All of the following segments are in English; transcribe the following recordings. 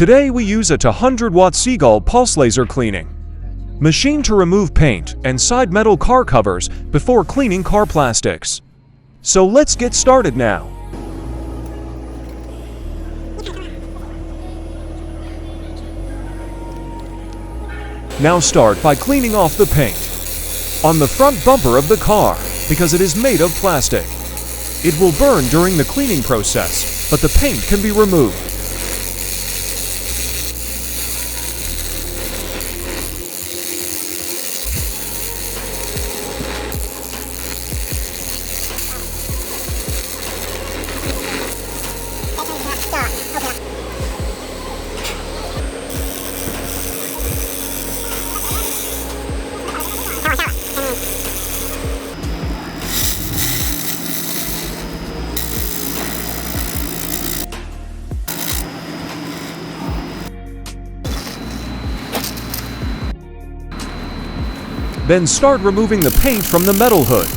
Today we use a 200-watt Seagull pulse laser cleaning machine to remove paint and side metal car covers before cleaning car plastics. So let's get started now. Now start by cleaning off the paint on the front bumper of the car because it is made of plastic. It will burn during the cleaning process, but the paint can be removed. Then start removing the paint from the metal hood.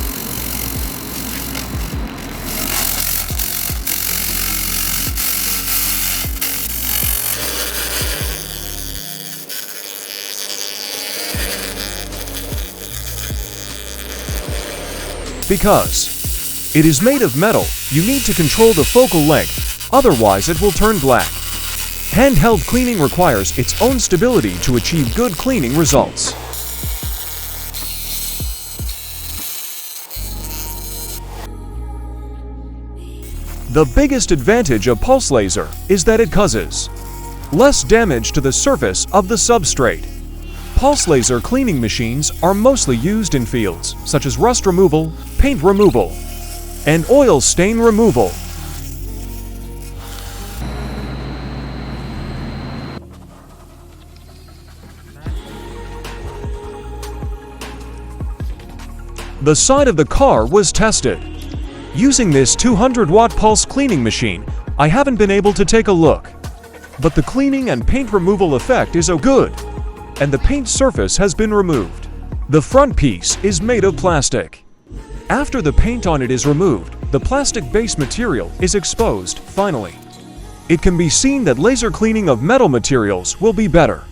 Because it is made of metal, you need to control the focal length, otherwise it will turn black. Handheld cleaning requires its own stability to achieve good cleaning results. The biggest advantage of pulse laser is that it causes less damage to the surface of the substrate. Pulse laser cleaning machines are mostly used in fields such as rust removal, paint removal, and oil stain removal. The side of the car was tested. Using this 200-watt pulse cleaning machine, I haven't been able to take a look. But the cleaning and paint removal effect is good, and the paint surface has been removed. The front piece is made of plastic. After the paint on it is removed, the plastic base material is exposed finally. It can be seen that laser cleaning of metal materials will be better.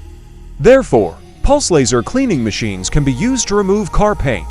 Therefore, pulse laser cleaning machines can be used to remove car paint.